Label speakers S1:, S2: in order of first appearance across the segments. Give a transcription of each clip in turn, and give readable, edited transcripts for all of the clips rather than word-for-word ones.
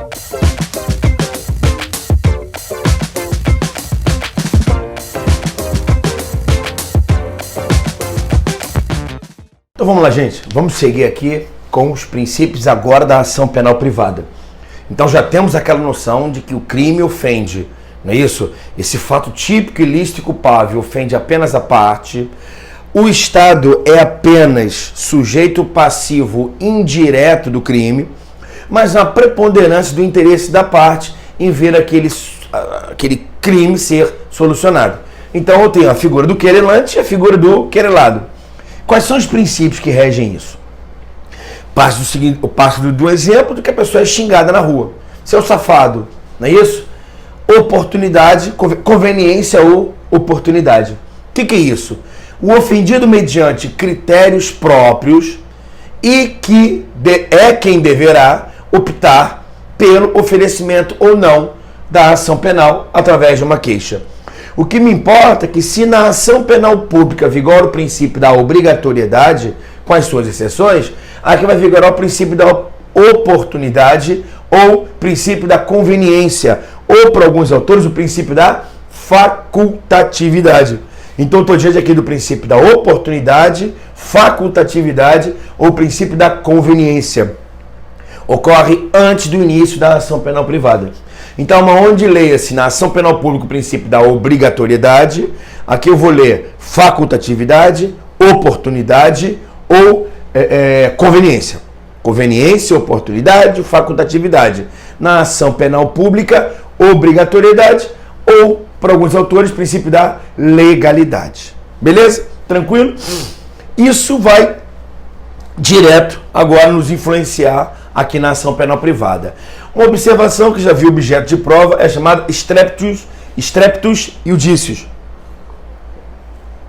S1: Então vamos lá, gente. Vamos seguir aqui com os princípios agora da ação penal privada. Então já temos aquela noção de que o crime ofende, não é isso? Esse fato típico, ilícito e culpável ofende apenas a parte. O Estado é apenas sujeito passivo indireto do crime, mas a preponderância do interesse da parte em ver aquele crime ser solucionado. Então eu tenho a figura do querelante e a figura do querelado. Quais são os princípios que regem isso? Passo do exemplo de que a pessoa é xingada na rua. Seu safado, não é isso? Oportunidade, conveniência ou oportunidade. O que é isso? O ofendido mediante critérios próprios e que é quem deverá optar pelo oferecimento ou não da ação penal através de uma queixa. O que me importa é que se na ação penal pública vigora o princípio da obrigatoriedade, com as suas exceções, aqui vai vigorar o princípio da oportunidade ou princípio da conveniência, ou para alguns autores o princípio da facultatividade. Então estou diante aqui do princípio da oportunidade, facultatividade ou princípio da conveniência. Ocorre antes do início da ação penal privada. Então, onde leia-se na ação penal pública o princípio da obrigatoriedade, aqui eu vou ler facultatividade, oportunidade ou conveniência. Conveniência, oportunidade, facultatividade. Na ação penal pública, obrigatoriedade ou, para alguns autores, princípio da legalidade. Beleza? Tranquilo? Isso vai direto agora nos influenciar aqui na ação penal privada. Uma observação que já vi objeto de prova é chamada streptus iudicius.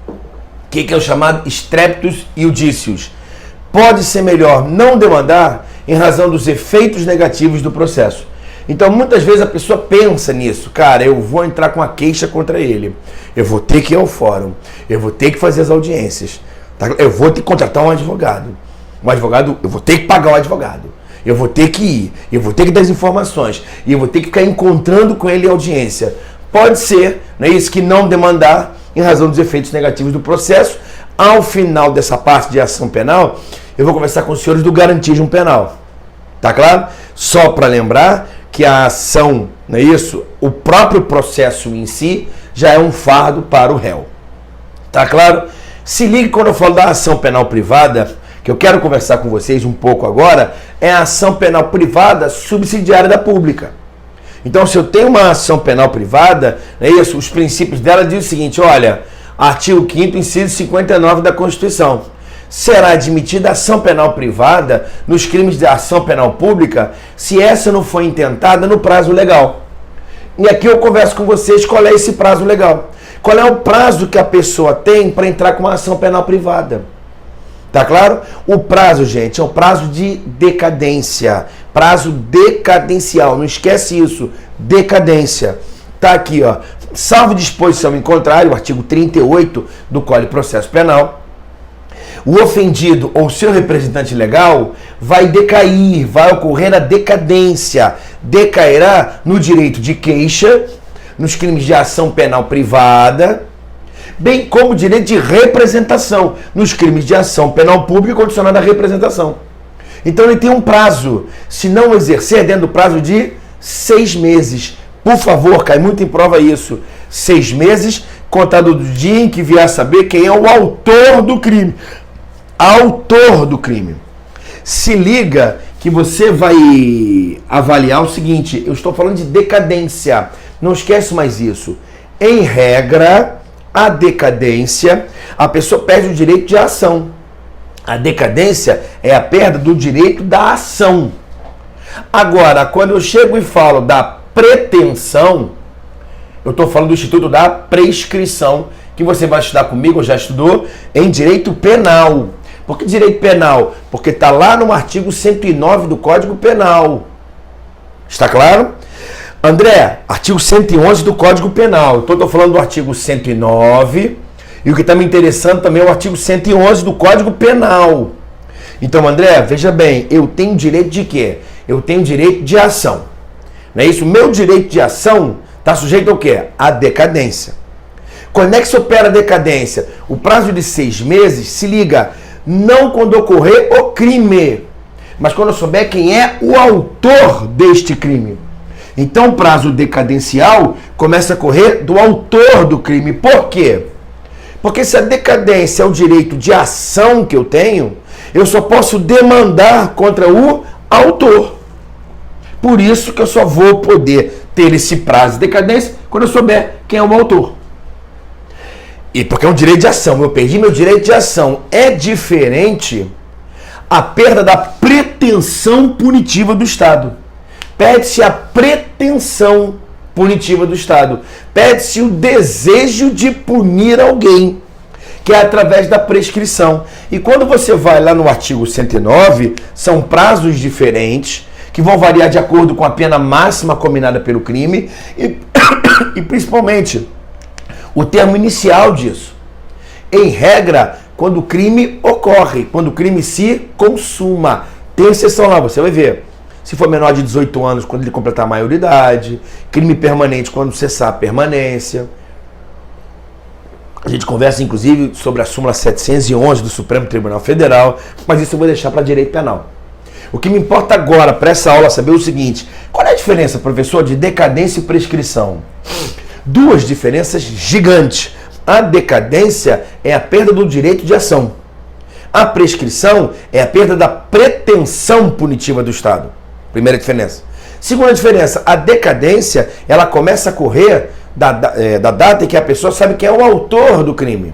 S1: O que é o chamado streptus iudicius? Pode ser melhor não demandar em razão dos efeitos negativos do processo. Então, muitas vezes a pessoa pensa nisso. Cara, eu vou entrar com a queixa contra ele. Eu vou ter que ir ao fórum. Eu vou ter que fazer as audiências. Eu vou ter que contratar um advogado. Eu vou ter que pagar o advogado. Eu vou ter que ir, eu vou ter que dar as informações, e eu vou ter que ficar encontrando com ele em audiência. Pode ser, não é isso, que não demandar em razão dos efeitos negativos do processo. Ao final dessa parte de ação penal, eu vou conversar com os senhores do garantismo penal. Tá claro? Só para lembrar que a ação, não é isso, o próprio processo em si já é um fardo para o réu. Tá claro? Se ligue quando eu falo da ação penal privada, que eu quero conversar com vocês um pouco agora, é a ação penal privada subsidiária da pública. Então, se eu tenho uma ação penal privada, é isso, os princípios dela dizem o seguinte, olha, artigo 5º, inciso 59 da Constituição. Será admitida ação penal privada nos crimes de ação penal pública se essa não for intentada no prazo legal. E aqui eu converso com vocês qual é esse prazo legal. Qual é o prazo que a pessoa tem para entrar com uma ação penal privada. Tá claro? O prazo, gente, é um prazo de decadência. Prazo decadencial. Não esquece isso. Decadência. Tá aqui, ó. Salvo disposição em contrário, o artigo 38 do Código de Processo Penal, o ofendido ou seu representante legal vai decair, vai ocorrer a decadência. Decairá no direito de queixa, nos crimes de ação penal privada, bem como o direito de representação nos crimes de ação penal pública condicionada à representação. Então ele tem um prazo, se não exercer dentro do prazo de 6 meses. Por favor, cai muito em prova isso. 6 meses, contado do dia em que vier a saber quem é o autor do crime. Autor do crime. Se liga que você vai avaliar o seguinte, eu estou falando de decadência, não esquece mais isso. Em regra, a decadência, a pessoa perde o direito de ação. A decadência é a perda do direito da ação. Agora, quando eu chego e falo da pretensão, eu estou falando do Instituto da Prescrição, que você vai estudar comigo, ou já estudou, em direito penal. Por que direito penal? Porque está lá no artigo 109 do Código Penal. Está claro? André, artigo 111 do Código Penal. Então, estou falando do artigo 109 e o que está me interessando também é o artigo 111 do Código Penal. Então, André, veja bem, eu tenho direito de quê? Eu tenho direito de ação. Não é isso? O meu direito de ação está sujeito ao quê? À decadência. Quando é que se opera a decadência? O prazo de 6 meses se liga não quando ocorrer o crime, mas quando eu souber quem é o autor deste crime. Então o prazo decadencial começa a correr do autor do crime. Por quê? Porque se a decadência é o direito de ação que eu tenho, eu só posso demandar contra o autor. Por isso que eu só vou poder ter esse prazo de decadência quando eu souber quem é o autor. E porque é um direito de ação, eu perdi meu direito de ação. É diferente a perda da pretensão punitiva do Estado. Pede-se a pretensão punitiva do Estado. Pede-se o desejo de punir alguém, que é através da prescrição. E quando você vai lá no artigo 109, são prazos diferentes, que vão variar de acordo com a pena máxima combinada pelo crime e principalmente o termo inicial disso. Em regra, quando o crime ocorre, quando o crime se consuma. Tem exceção lá, você vai ver. Se for menor de 18 anos, quando ele completar a maioridade. Crime permanente, quando cessar a permanência. A gente conversa, inclusive, sobre a súmula 711 do Supremo Tribunal Federal, mas isso eu vou deixar para direito penal. O que me importa agora, para essa aula, é saber o seguinte: qual é a diferença, professor, de decadência e prescrição? Duas diferenças gigantes. A decadência é a perda do direito de ação. A prescrição é a perda da pretensão punitiva do Estado. Primeira diferença. Segunda diferença, a decadência, ela começa a correr da data em que a pessoa sabe quem é o autor do crime.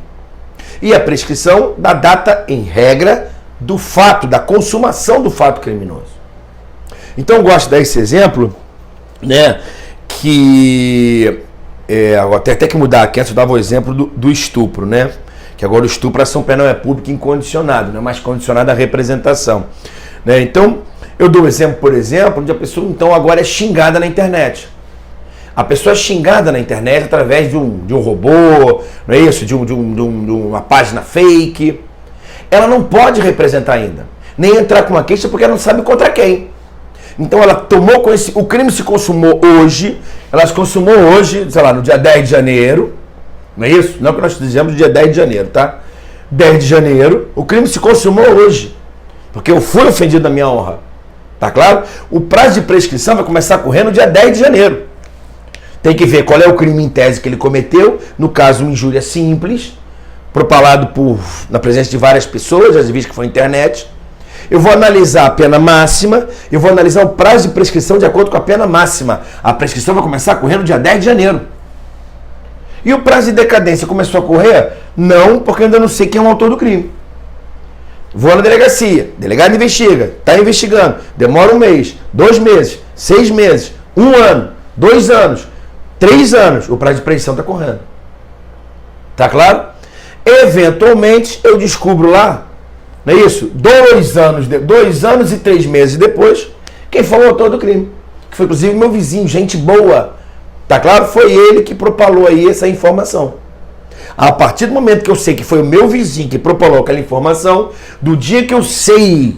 S1: E a prescrição da data, em regra, do fato, da consumação do fato criminoso. Então eu gosto de dar esse exemplo, né, que vou até que mudar aqui, antes eu dava o exemplo do estupro, né, que agora o estupro, a ação penal é pública incondicionada, não é mais condicionada à representação, né? Então eu dou o exemplo, por exemplo, onde a pessoa então agora é xingada na internet. A pessoa é xingada na internet através de um robô, não é isso? De uma página fake. Ela não pode representar ainda, nem entrar com uma queixa porque ela não sabe contra quem. Então ela tomou conhecimento, o crime se consumou hoje, ela se consumou hoje, sei lá, no dia 10 de janeiro, não é isso? Não que nós dizemos dia 10 de janeiro, tá? 10 de janeiro, o crime se consumou hoje, porque eu fui ofendido na minha honra, tá claro? O prazo de prescrição vai começar a correr no dia 10 de janeiro. Tem que ver qual é o crime em tese que ele cometeu, no caso, uma injúria simples, propalado na presença de várias pessoas, já visto que foi na internet. Eu vou analisar a pena máxima, eu vou analisar o prazo de prescrição de acordo com a pena máxima. A prescrição vai começar a correr no dia 10 de janeiro. E o prazo de decadência começou a correr? Não, porque eu ainda não sei quem é o autor do crime. Vou na delegacia, delegado investiga, está investigando, demora 1 mês, 2 meses, 6 meses, 1 ano, 2 anos, 3 anos, o prazo de prescrição está correndo. Tá claro? Eventualmente eu descubro lá, não é isso? 2 anos e 3 meses depois, quem foi o autor do crime. Que foi inclusive meu vizinho, gente boa. Tá claro? Foi ele que propalou aí essa informação. A partir do momento que eu sei que foi o meu vizinho que propalou aquela informação, do dia que eu sei,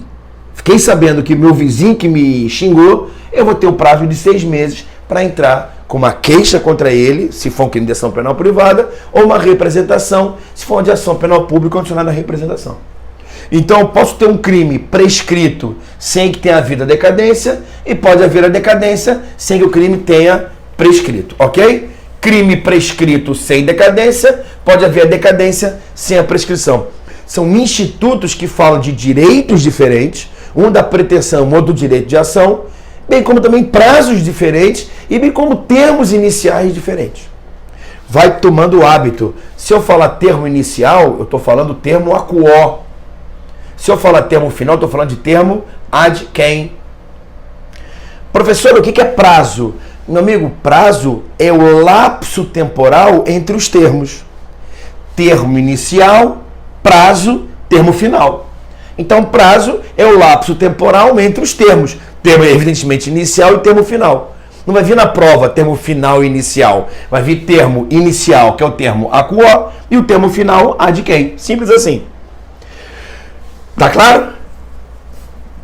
S1: fiquei sabendo que meu vizinho que me xingou, eu vou ter o prazo de 6 meses para entrar com uma queixa contra ele, se for um crime de ação penal privada, ou uma representação, se for uma de ação penal pública condicionada à representação. Então, eu posso ter um crime prescrito sem que tenha havido a decadência, e pode haver a decadência sem que o crime tenha prescrito, ok? Crime prescrito sem decadência, pode haver a decadência sem a prescrição. São institutos que falam de direitos diferentes, um da pretensão, outro do direito de ação, bem como também prazos diferentes e bem como termos iniciais diferentes. Vai tomando o hábito. Se eu falar termo inicial, eu estou falando termo acuó. Se eu falar termo final, eu estou falando de termo ad quem. Professor, o que é prazo? Meu amigo, prazo é o lapso temporal entre os termos. Termo inicial, prazo, termo final. Então, prazo é o lapso temporal entre os termos. Termo, evidentemente, inicial e termo final. Não vai vir na prova termo final e inicial. Vai vir termo inicial, que é o termo acuó, e o termo final, ad quem. Simples assim. Tá claro?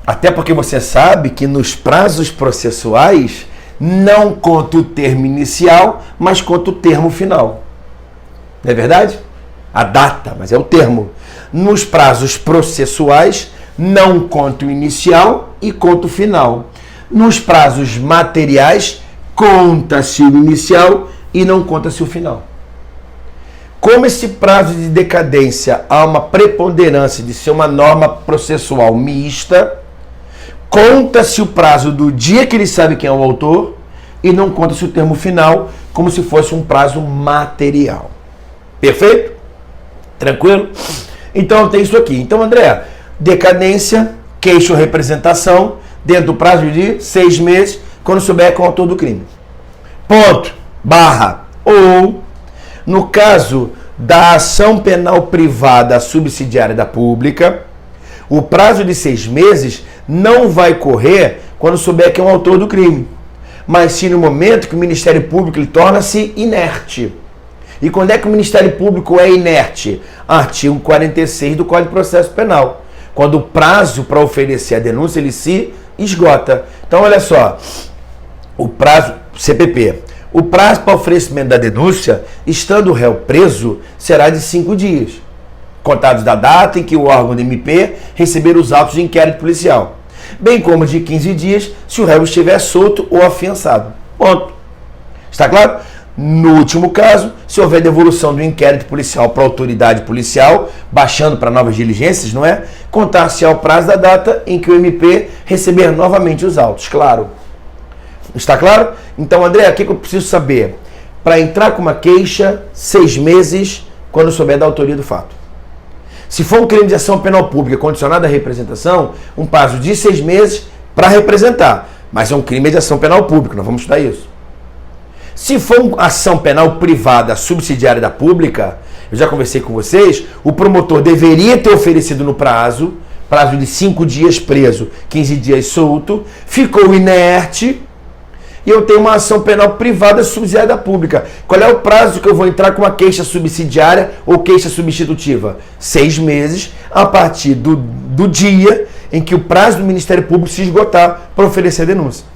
S1: Até porque você sabe que nos prazos processuais não conta o termo inicial, mas conta o termo final. Não é verdade? A data, mas é o termo. Nos prazos processuais, não conta o inicial e conta o final. Nos prazos materiais, conta-se o inicial e não conta-se o final. Como esse prazo de decadência há uma preponderância de ser uma norma processual mista, conta-se o prazo do dia que ele sabe quem é o autor e não conta-se o termo final como se fosse um prazo material. Perfeito? Tranquilo? Então tem isso aqui. Então, André, decadência, queixa ou representação, dentro do prazo de 6 meses, quando souber quem é o autor do crime. Ponto. Barra. Ou, no caso da ação penal privada subsidiária da pública, o prazo de 6 meses não vai correr quando souber quem é o autor do crime, mas sim no momento que o Ministério Público ele torna-se inerte. E quando é que o Ministério Público é inerte? Artigo 46 do Código de Processo Penal. Quando o prazo para oferecer a denúncia ele se esgota. Então, olha só, o prazo, CPP, o prazo para oferecimento da denúncia, estando o réu preso, será de 5 dias, contados da data em que o órgão do MP receber os autos de inquérito policial, bem como de 15 dias se o réu estiver solto ou afiançado. Ponto. Está claro? No último caso, se houver devolução do inquérito policial para a autoridade policial, baixando para novas diligências, não é? Contar-se ao prazo da data em que o MP receber novamente os autos, claro. Está claro? Então, André, o que eu preciso saber? Para entrar com uma queixa, 6 meses, quando souber da autoria do fato. Se for um crime de ação penal pública condicionado à representação, um prazo de 6 meses para representar. Mas é um crime de ação penal pública, nós vamos estudar isso. Se for uma ação penal privada subsidiária da pública, eu já conversei com vocês, o promotor deveria ter oferecido no prazo de 5 dias preso, 15 dias solto, ficou inerte, e eu tenho uma ação penal privada subsidiária da pública. Qual é o prazo que eu vou entrar com uma queixa subsidiária ou queixa substitutiva? 6 meses, a partir do dia em que o prazo do Ministério Público se esgotar para oferecer a denúncia.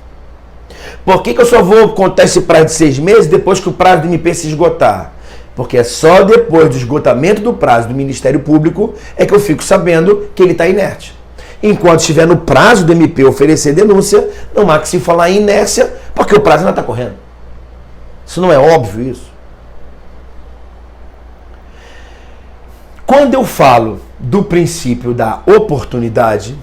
S1: Por que eu só vou contar esse prazo de 6 meses depois que o prazo do MP se esgotar? Porque é só depois do esgotamento do prazo do Ministério Público é que eu fico sabendo que ele está inerte. Enquanto estiver no prazo do MP oferecer denúncia, não há que se falar em inércia, porque o prazo ainda está correndo. Isso não é óbvio, isso? Quando eu falo do princípio da oportunidade,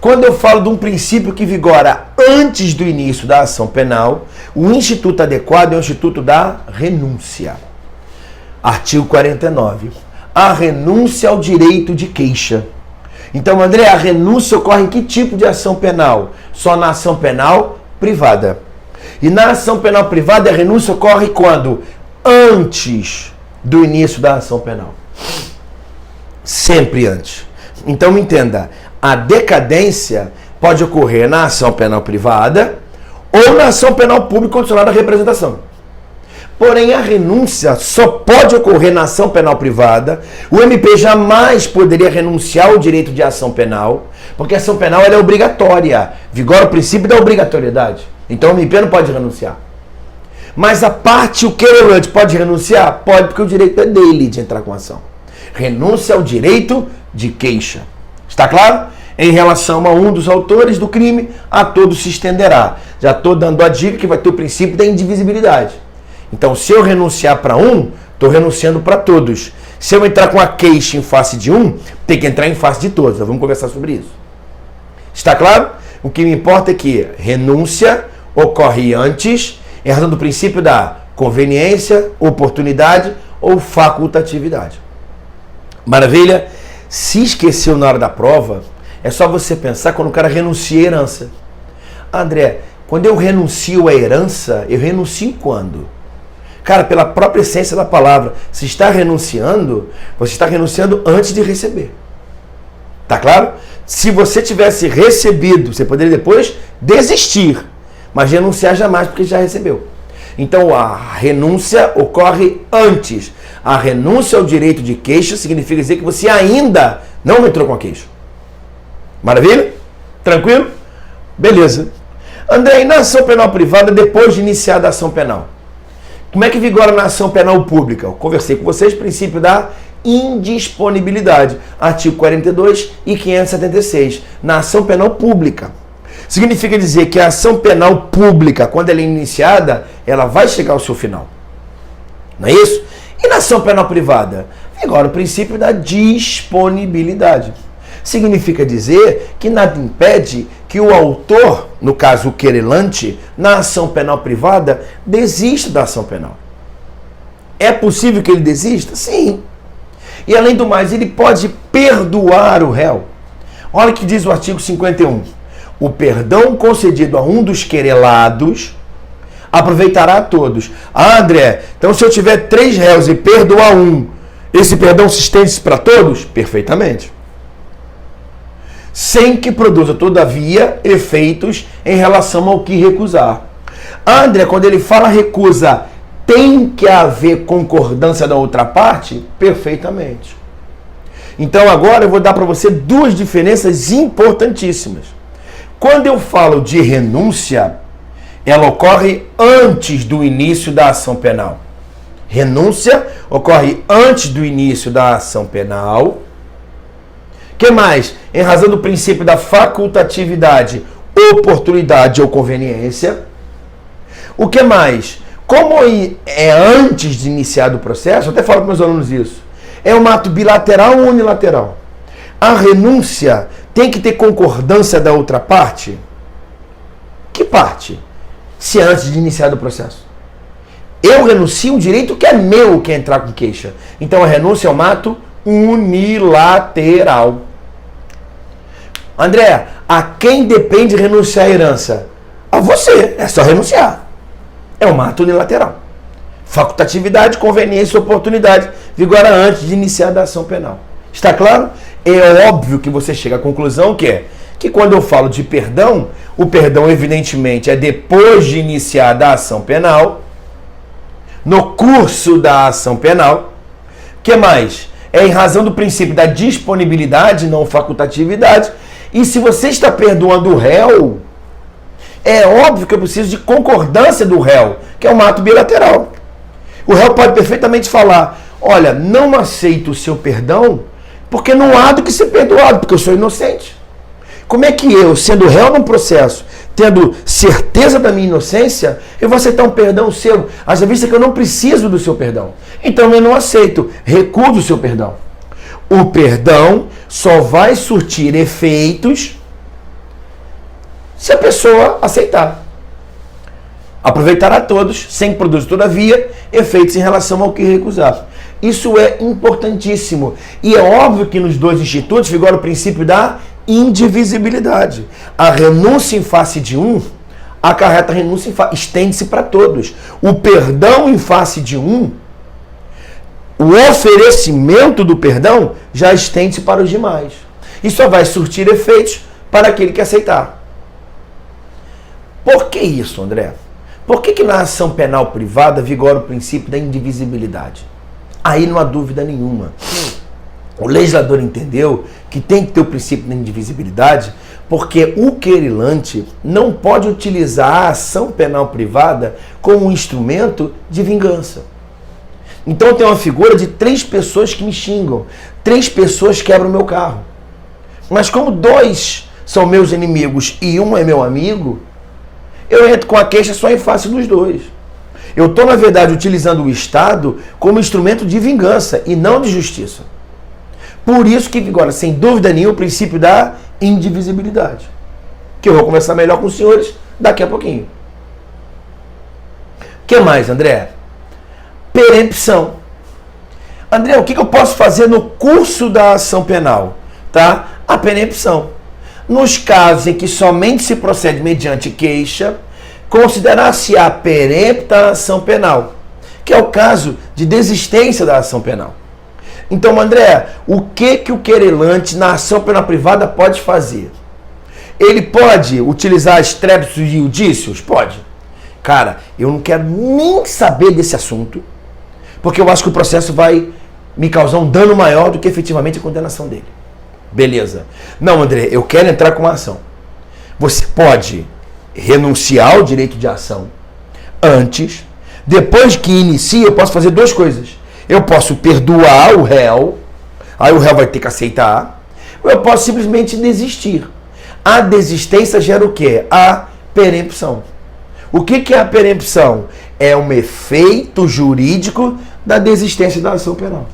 S1: quando eu falo de um princípio que vigora antes do início da ação penal, o instituto adequado é o instituto da renúncia. Artigo 49. A renúncia ao direito de queixa. Então, André, a renúncia ocorre em que tipo de ação penal? Só na ação penal privada. E na ação penal privada, a renúncia ocorre quando? Antes do início da ação penal. Sempre antes. Então, entenda, a decadência pode ocorrer na ação penal privada ou na ação penal pública condicionada à representação. Porém, a renúncia só pode ocorrer na ação penal privada. O MP jamais poderia renunciar ao direito de ação penal, porque a ação penal ela é obrigatória. Vigora o princípio da obrigatoriedade. Então, o MP não pode renunciar. Mas a parte, o querelante pode renunciar? Pode, porque o direito é dele de entrar com a ação. Renúncia ao direito de queixa. Está claro? Em relação a um dos autores do crime, a todos se estenderá. Já estou dando a dica que vai ter o princípio da indivisibilidade. Então, se eu renunciar para um, estou renunciando para todos. Se eu entrar com a queixa em face de um, tem que entrar em face de todos. Nós vamos conversar sobre isso. Está claro? O que me importa é que renúncia ocorre antes, em razão do princípio da conveniência, oportunidade ou facultatividade. Maravilha? Se esqueceu na hora da prova, é só você pensar quando o cara renuncia à herança. André, quando eu renuncio à herança, eu renuncio quando? Cara, pela própria essência da palavra, se está renunciando, você está renunciando antes de receber. Tá claro? Se você tivesse recebido, você poderia depois desistir, mas renunciar jamais porque já recebeu. Então a renúncia ocorre antes. A renúncia ao direito de queixa significa dizer que você ainda não entrou com a queixa. Maravilha? Tranquilo? Beleza. André, e na ação penal privada, depois de iniciada a ação penal? Como é que vigora na ação penal pública? Eu conversei com vocês, princípio da indisponibilidade, artigo 42 e 576, na ação penal pública. Significa dizer que a ação penal pública, quando ela é iniciada, ela vai chegar ao seu final. Não é isso? E na ação penal privada? Vigora o princípio da disponibilidade. Significa dizer que nada impede que o autor, no caso o querelante, na ação penal privada, desista da ação penal. É possível que ele desista? Sim. E além do mais, ele pode perdoar o réu. Olha o que diz o artigo 51. O perdão concedido a um dos querelados aproveitará a todos. Ah, André, então se eu tiver 3 réus e perdoar um, esse perdão se estende para todos? Perfeitamente. Sem que produza, todavia, efeitos em relação ao que recusar. Ah, André, quando ele fala recusa, tem que haver concordância da outra parte? Perfeitamente. Então agora eu vou dar para você 2 diferenças importantíssimas. Quando eu falo de renúncia, ela ocorre antes do início da ação penal. Renúncia ocorre antes do início da ação penal. O que mais? Em razão do princípio da facultatividade, oportunidade ou conveniência. O que mais? Como é antes de iniciar o processo, eu até falo para meus alunos isso, é um ato bilateral ou unilateral? A renúncia tem que ter concordância da outra parte? Que parte? Se é antes de iniciar o processo. Eu renuncio um direito que é meu, que é entrar com queixa. Então a renúncia é um ato unilateral. André, a quem depende renunciar à herança? A você, é só renunciar. É um ato unilateral. Facultatividade, conveniência, oportunidade, vigora antes de iniciar a ação penal. Está claro? É óbvio que você chega à conclusão que quando eu falo de perdão, o perdão evidentemente é depois de iniciar a ação penal, no curso da ação penal. O que mais? É em razão do princípio da disponibilidade, não facultatividade. E se você está perdoando o réu, é óbvio que eu preciso de concordância do réu, que é um ato bilateral. O réu pode perfeitamente falar, olha, não aceito o seu perdão, porque não há do que ser perdoado, porque eu sou inocente. Como é que eu, sendo réu num processo, tendo certeza da minha inocência, eu vou aceitar um perdão seu, haja vista que eu não preciso do seu perdão? Então eu não aceito, recuso o seu perdão. O perdão só vai surtir efeitos se a pessoa aceitar. Aproveitará todos, sem produzir, todavia, efeitos em relação ao que recusar. Isso é importantíssimo. E é óbvio que nos 2 institutos vigora o princípio da indivisibilidade. A renúncia em face de um acarreta a renúncia em face, estende-se para todos. O perdão em face de um, o oferecimento do perdão já estende-se para os demais. E só vai surtir efeitos para aquele que aceitar. Por que isso, André? Por que na ação penal privada vigora o princípio da indivisibilidade? Aí não há dúvida nenhuma. O legislador entendeu que tem que ter o princípio da indivisibilidade porque o querelante não pode utilizar a ação penal privada como um instrumento de vingança. Então tem uma figura de 3 pessoas que me xingam, 3 pessoas quebram meu carro. Mas como 2 são meus inimigos e um é meu amigo, eu entro com a queixa só em face dos 2. Eu estou, na verdade, utilizando o Estado como instrumento de vingança e não de justiça. Por isso que vigora, sem dúvida nenhuma, o princípio da indivisibilidade. Que eu vou conversar melhor com os senhores daqui a pouquinho. O que mais, André? Perempção. André, o que eu posso fazer no curso da ação penal? Tá? A perempção. Nos casos em que somente se procede mediante queixa, considerar-se a perempta a ação penal, que é o caso de desistência da ação penal. Então, André, o que o querelante na ação penal privada pode fazer? Ele pode utilizar estrépitos e indícios? Pode. Cara, eu não quero nem saber desse assunto, porque eu acho que o processo vai me causar um dano maior do que efetivamente a condenação dele. Beleza. Não, André, eu quero entrar com a ação. Você pode. renunciar ao direito de ação antes. Depois que inicia, eu posso fazer duas coisas. Eu posso perdoar o réu, aí o réu vai ter que aceitar, ou eu posso simplesmente desistir. A desistência gera o quê? A perempção. O que é a perempção? É um efeito jurídico da desistência da ação penal.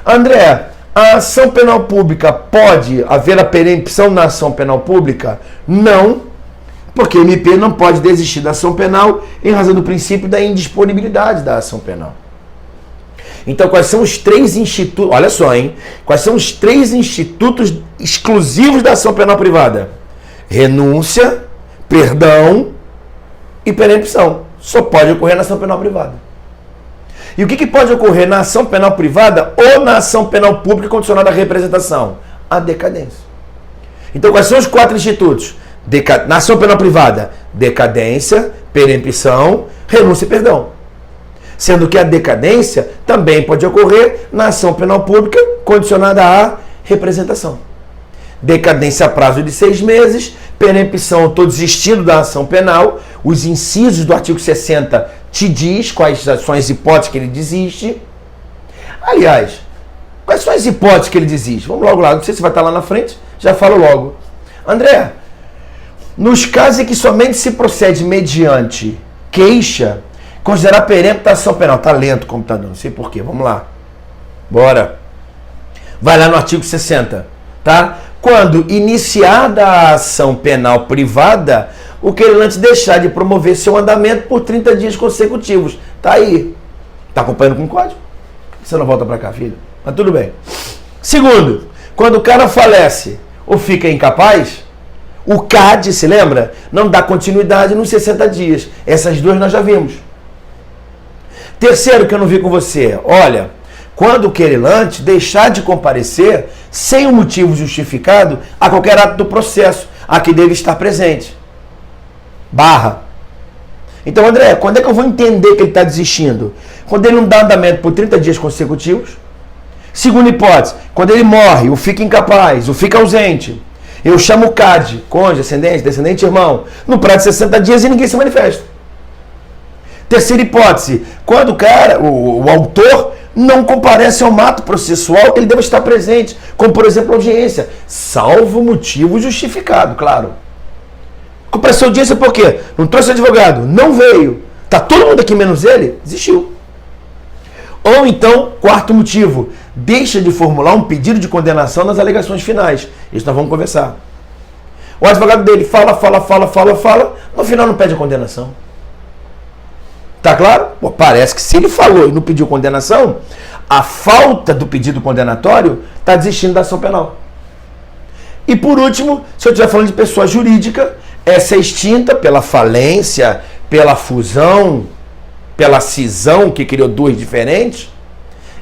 S1: André, a ação penal pública pode haver a perempção na ação penal pública? Não, porque o MP não pode desistir da ação penal em razão do princípio da indisponibilidade da ação penal. Então, quais são os três institutos? Olha só, hein? Quais são os três institutos exclusivos da ação penal privada? Renúncia, perdão e perempção. Só pode ocorrer na ação penal privada. E o que pode ocorrer na ação penal privada ou na ação penal pública condicionada à representação? A decadência. Então, quais são os quatro institutos? Na ação penal privada, decadência, perempção, renúncia e perdão. Sendo que a decadência também pode ocorrer na ação penal pública condicionada à representação. Decadência a prazo de 6 meses, perempção, estou desistindo da ação penal. Os incisos do artigo 60 te diz quais são as hipóteses que ele desiste. Aliás, quais são as hipóteses que ele desiste? Vamos logo lá, não sei se vai estar lá na frente, já falo logo. André, nos casos em que somente se procede mediante queixa, considerar perempta a ação penal. Está lento o computador, não sei porquê. Vamos lá. Bora. Vai lá no artigo 60. Tá? Quando iniciada a ação penal privada, o querelante deixar de promover seu andamento por 30 dias consecutivos. Tá aí. Tá acompanhando com o código? Você não volta para cá, filho? Mas tudo bem. Segundo, quando o cara falece ou fica incapaz, o CAD, se lembra? Não dá continuidade nos 60 dias. Essas duas nós já vimos. Terceiro que eu não vi com você, olha, quando o querelante deixar de comparecer sem um motivo justificado a qualquer ato do processo, a que deve estar presente. Barra. Então, André, quando é que eu vou entender que ele está desistindo? Quando ele não dá andamento por 30 dias consecutivos. Segunda hipótese, quando ele morre, ou fica incapaz, ou fica ausente. Eu chamo o CAD, cônjuge, ascendente, descendente, irmão, no prazo de 60 dias e ninguém se manifesta. Terceira hipótese, quando o cara, o autor, não comparece ao ato processual, ele deve estar presente, como por exemplo a audiência, salvo motivo justificado, claro. Compareceu a audiência por quê? Não trouxe advogado, não veio, está todo mundo aqui menos ele, desistiu. Ou então, quarto motivo, deixa de formular um pedido de condenação nas alegações finais. Isso nós vamos conversar. O advogado dele fala, no final não pede a condenação. Tá claro? Pô, parece que se ele falou e não pediu condenação, a falta do pedido condenatório está desistindo da ação penal. E por último, se eu estiver falando de pessoa jurídica, essa é extinta pela falência, pela fusão, pela cisão, que criou duas diferentes,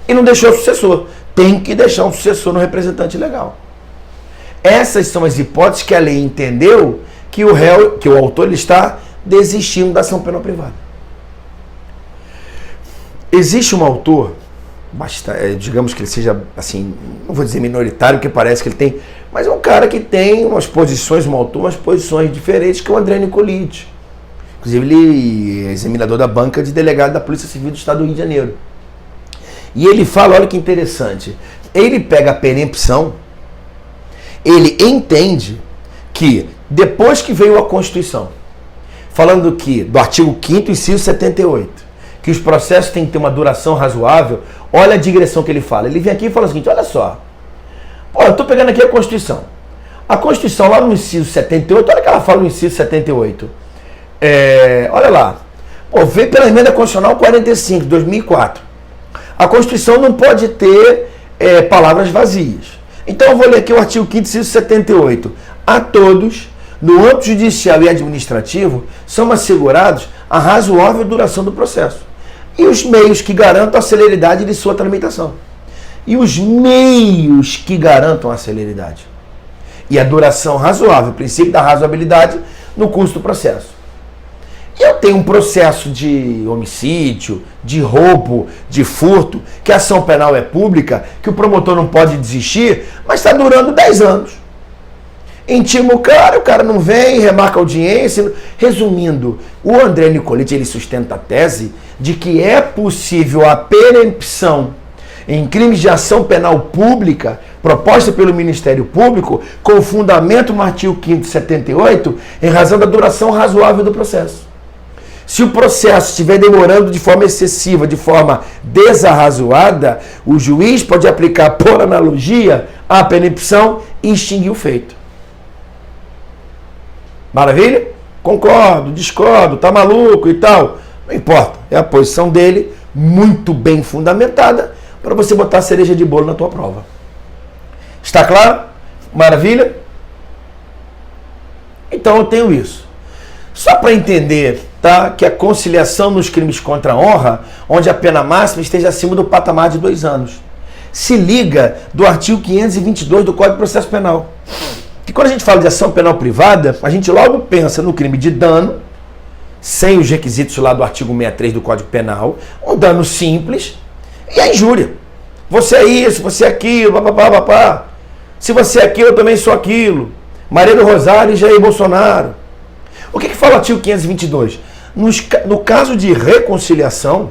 S1: e não deixou sucessor. Tem que deixar um sucessor no representante legal. Essas são as hipóteses que a lei entendeu que o réu, que o autor ele está desistindo da ação penal privada. Existe um autor, digamos que ele seja, assim, não vou dizer minoritário, porque parece que ele tem, mas é um cara que tem umas posições, um autor, umas posições diferentes, que é o André Nicoliti. Inclusive, ele é examinador da banca de delegado da Polícia Civil do Estado do Rio de Janeiro. E ele fala, olha que interessante, ele pega a perempção, ele entende que, depois que veio a Constituição, falando que, do artigo 5º, inciso 78, que os processos têm que ter uma duração razoável, olha a digressão que ele fala. Ele vem aqui e fala o seguinte, olha só, pô, eu estou pegando aqui a Constituição. A Constituição, lá no inciso 78, olha o que ela fala no inciso 78. Olha lá, pô, veio pela emenda constitucional 45, de 2004. A Constituição não pode ter palavras vazias. Então eu vou ler aqui o artigo 5º, inciso 78. A todos, no âmbito judicial e administrativo, são assegurados a razoável duração do processo e os meios que garantam a celeridade de sua tramitação. E os meios que garantam a celeridade. E a duração razoável, o princípio da razoabilidade no curso do processo. Eu tenho um processo de homicídio, de roubo, de furto, que a ação penal é pública, que o promotor não pode desistir, mas está durando 10 anos. intima o cara não vem, remarca a audiência. Resumindo, o André Nicolete, ele sustenta a tese de que é possível a perempção em crimes de ação penal pública proposta pelo Ministério Público com fundamento no artigo 5º 78 em razão da duração razoável do processo. Se o processo estiver demorando de forma excessiva, de forma desarrazoada, o juiz pode aplicar, por analogia, a perempção e extinguir o feito. Maravilha? Concordo, discordo, tá maluco e tal. Não importa, é a posição dele, muito bem fundamentada, para você botar a cereja de bolo na tua prova. Está claro? Maravilha? Então eu tenho isso. Só para entender, tá, que a conciliação nos crimes contra a honra, onde a pena máxima esteja acima do patamar de 2 anos. Se liga do artigo 522 do Código de Processo Penal. Que quando a gente fala de ação penal privada, a gente logo pensa no crime de dano, sem os requisitos lá do artigo 63 do Código Penal, um dano simples e a injúria. Você é isso, você é aquilo, papapá. Se você é aquilo, eu também sou aquilo. Maria do Rosário e Jair Bolsonaro. O que fala o artigo 522? No caso de reconciliação,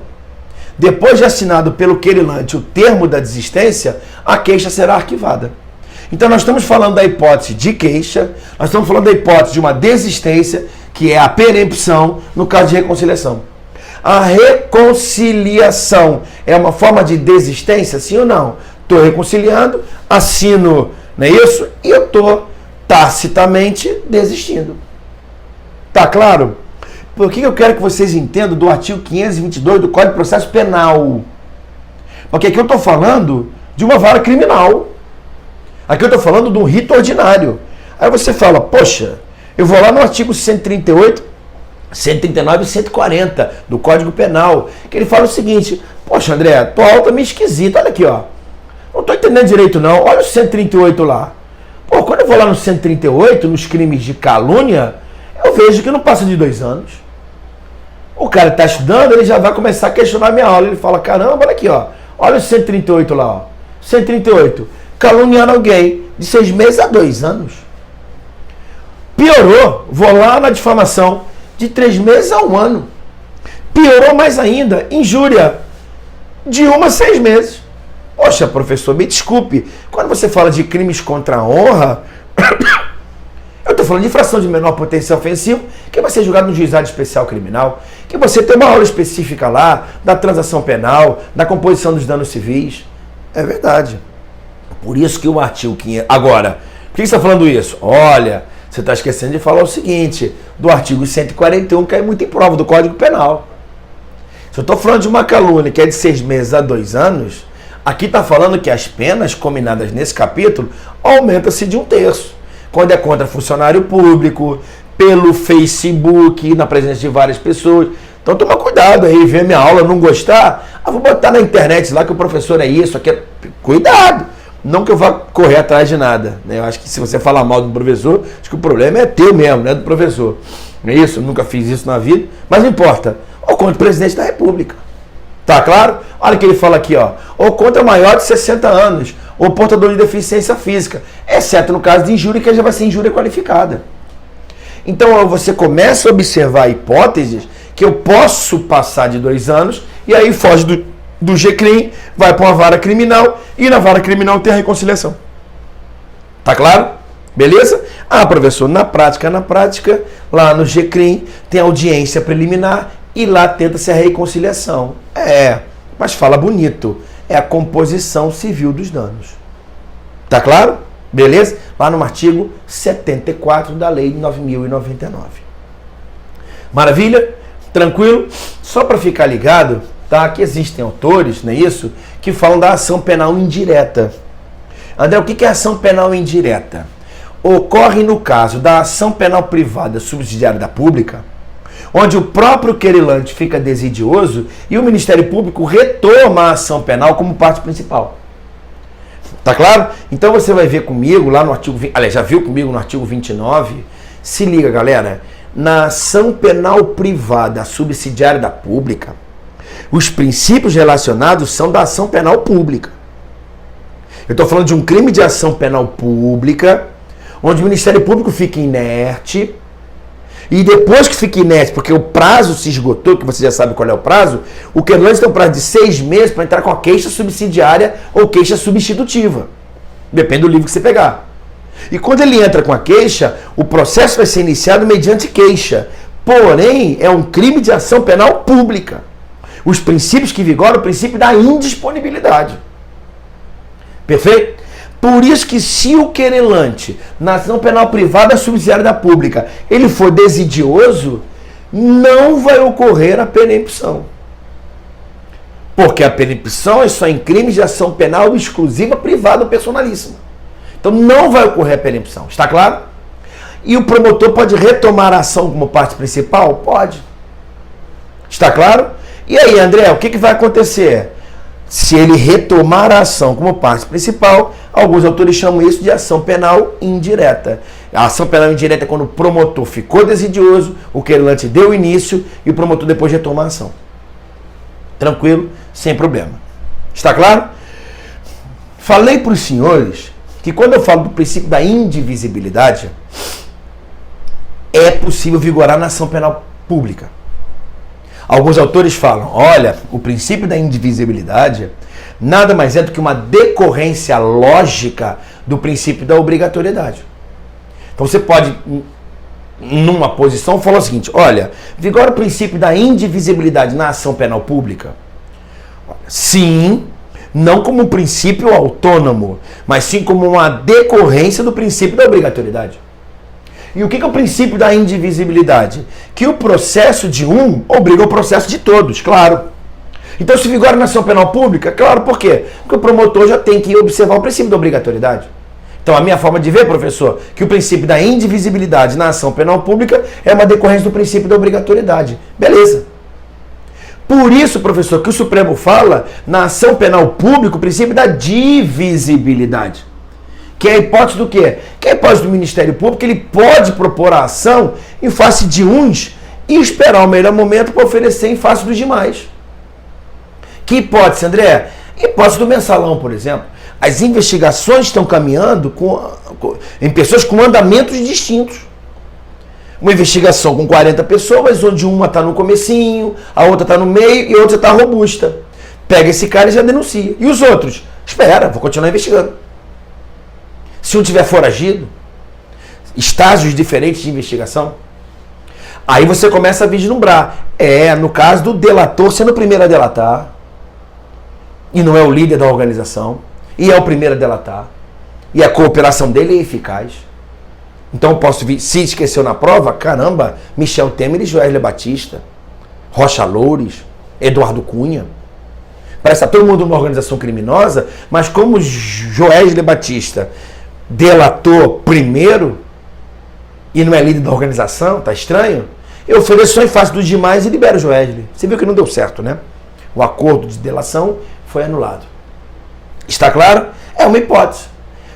S1: depois de assinado pelo querelante o termo da desistência, a queixa será arquivada. Então nós estamos falando da hipótese de queixa, nós estamos falando da hipótese de uma desistência, que é a perempção no caso de reconciliação. A reconciliação é uma forma de desistência, sim ou não? Estou reconciliando, assino, não é isso? E eu estou tacitamente desistindo. Tá claro? Por que eu quero que vocês entendam do artigo 522 do Código de Processo Penal? Porque aqui eu estou falando de uma vara criminal. Aqui eu estou falando de um rito ordinário. Aí você fala, poxa, eu vou lá no artigo 138, 139 e 140 do Código Penal, que ele fala o seguinte, poxa, André, tua aula tá meio esquisita, olha aqui, ó. Não estou entendendo direito não, olha o 138 lá. Pô, quando eu vou lá no 138, nos crimes de calúnia, eu vejo que não passa de 2 anos. O cara está estudando, ele já vai começar a questionar a minha aula. Ele fala, caramba, olha aqui, ó. Olha o 138 lá, ó. 138. Caluniando alguém de 6 meses a 2 anos. Piorou. Vou lá na difamação de 3 meses a 1 ano. Piorou mais ainda. Injúria de 1 a 6 meses. Poxa, professor, me desculpe. Quando você fala de crimes contra a honra... Eu estou falando de infração de menor potencial ofensivo, que vai ser julgado no juizado especial criminal, que você tem uma aula específica lá, da transação penal, da composição dos danos civis. É verdade. Por isso que o artigo 500... Agora, por que você está falando isso? Olha, você está esquecendo de falar o seguinte, do artigo 141, que é muito em prova do Código Penal. Se eu estou falando de uma calúnia que é de 6 meses a 2 anos, aqui está falando que as penas combinadas nesse capítulo aumentam-se de 1/3. Quando é contra funcionário público, pelo Facebook, na presença de várias pessoas. Então toma cuidado aí, ver minha aula, não gostar, vou botar na internet lá que o professor é isso, aqui é... Cuidado! Não que eu vá correr atrás de nada. Né? Eu acho que se você falar mal do professor, acho que o problema é teu mesmo, não é do professor. Não é isso? Eu nunca fiz isso na vida, mas não importa. Ou contra o presidente da República. Tá claro? Olha o que ele fala aqui, ó. Ou contra maior de 60 anos, ou portador de deficiência física, exceto no caso de injúria, que já vai ser injúria qualificada. Então você começa a observar hipóteses que eu posso passar de 2 anos e aí foge do GCRIM, vai para uma vara criminal e na vara criminal tem a reconciliação. Tá claro? Beleza? Ah, professor, na prática, lá no GCRIM tem audiência preliminar e lá tenta-se a reconciliação. Mas fala bonito. É a composição civil dos danos. Tá claro? Beleza? Lá no artigo 74 da Lei de 9.099. Maravilha? Tranquilo? Só para ficar ligado, tá? Que existem autores, não é isso? Que falam da ação penal indireta. André, o que é ação penal indireta? Ocorre no caso da ação penal privada subsidiária da pública, onde o próprio querelante fica desidioso e o Ministério Público retoma a ação penal como parte principal. Tá claro? Então você vai ver comigo lá no artigo... Aliás, já viu comigo no artigo 29? Se liga, galera. Na ação penal privada subsidiária da pública, os princípios relacionados são da ação penal pública. Eu estou falando de um crime de ação penal pública, onde o Ministério Público fica inerte, e depois que fica inerte, porque o prazo se esgotou, que você já sabe qual é o prazo, o querelante tem um prazo de 6 meses para entrar com a queixa subsidiária ou queixa substitutiva. Depende do livro que você pegar. E quando ele entra com a queixa, o processo vai ser iniciado mediante queixa. Porém, é um crime de ação penal pública. Os princípios que vigoram, o princípio da indisponibilidade. Perfeito? Por isso que se o querelante, na ação penal privada subsidiária da pública, ele for desidioso, não vai ocorrer a perempção. Porque a perempção é só em crimes de ação penal exclusiva, privada ou personalíssima. Então não vai ocorrer a perempção. Está claro? E o promotor pode retomar a ação como parte principal? Pode. Está claro? E aí, André, o que vai acontecer? Se ele retomar a ação como parte principal, alguns autores chamam isso de ação penal indireta. A ação penal indireta é quando o promotor ficou desidioso, o querelante deu início e o promotor depois retoma a ação. Tranquilo? Sem problema. Está claro? Falei para os senhores que quando eu falo do princípio da indivisibilidade, é possível vigorar na ação penal pública. Alguns autores falam, olha, o princípio da indivisibilidade nada mais é do que uma decorrência lógica do princípio da obrigatoriedade. Então você pode, numa posição, falar o seguinte, olha, vigora o princípio da indivisibilidade na ação penal pública? Sim, não como um princípio autônomo, mas sim como uma decorrência do princípio da obrigatoriedade. E o que é o princípio da indivisibilidade? Que o processo de um obriga o processo de todos, claro. Então, se vigora na ação penal pública, claro, por quê? Porque o promotor já tem que observar o princípio da obrigatoriedade. Então, a minha forma de ver, professor, que o princípio da indivisibilidade na ação penal pública é uma decorrência do princípio da obrigatoriedade. Beleza. Por isso, professor, que o Supremo fala na ação penal pública o princípio da divisibilidade. Que é a hipótese do quê? Que é a hipótese do Ministério Público, ele pode propor a ação em face de uns e esperar o melhor momento para oferecer em face dos demais. Que hipótese, André? Hipótese do mensalão, por exemplo. As investigações estão caminhando em pessoas com andamentos distintos. Uma investigação com 40 pessoas, onde uma está no comecinho, a outra está no meio e a outra está robusta. Pega esse cara e já denuncia. E os outros? Espera, vou continuar investigando. Se um tiver foragido, estágios diferentes de investigação, aí você começa a vislumbrar. No caso do delator sendo o primeiro a delatar, e não é o líder da organização, e é o primeiro a delatar, e a cooperação dele é eficaz. Então eu posso vir, se esqueceu na prova, caramba, Michel Temer e Joesley Batista, Rocha Loures, Eduardo Cunha. Parece que está todo mundo numa organização criminosa, mas como Joesley Batista delator primeiro e não é líder da organização, tá estranho? Eu ofereço só em face dos demais e libero o Joesley. Você viu que não deu certo, né? O acordo de delação foi anulado. Está claro? É uma hipótese.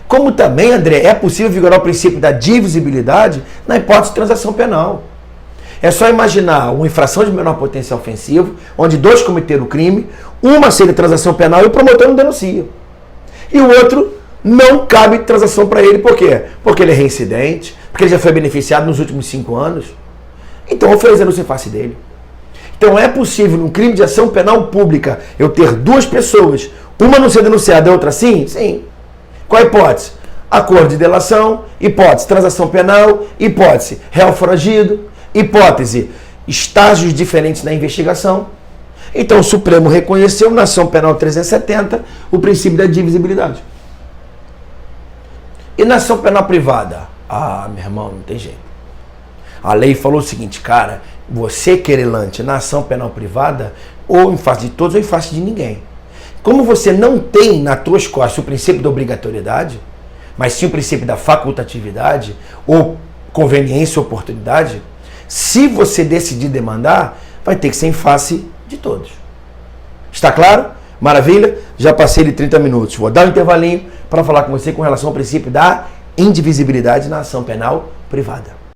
S1: Como também, André, é possível vigorar o princípio da divisibilidade na hipótese de transação penal. É só imaginar uma infração de menor potencial ofensivo, onde dois cometeram o crime, uma seria transação penal e o promotor não denuncia. E o outro não cabe transação para ele, por quê? Porque ele é reincidente, porque ele já foi beneficiado nos últimos 5 anos. Então oferecendo-se em face dele. Então é possível, num crime de ação penal pública, eu ter duas pessoas, uma não ser denunciada e outra sim? Sim. Qual a hipótese? Acordo de delação, hipótese transação penal, hipótese réu foragido, hipótese estágios diferentes na investigação. Então o Supremo reconheceu na ação penal 370 o princípio da divisibilidade. E na ação penal privada? Ah, meu irmão, não tem jeito. A lei falou o seguinte, cara, você querelante na ação penal privada, ou em face de todos ou em face de ninguém. Como você não tem nas tuas costas o princípio da obrigatoriedade, mas sim o princípio da facultatividade, ou conveniência ou oportunidade, se você decidir demandar, vai ter que ser em face de todos. Está claro? Maravilha? Já passei de 30 minutos. Vou dar um intervalinho para falar com você com relação ao princípio da indivisibilidade na ação penal privada.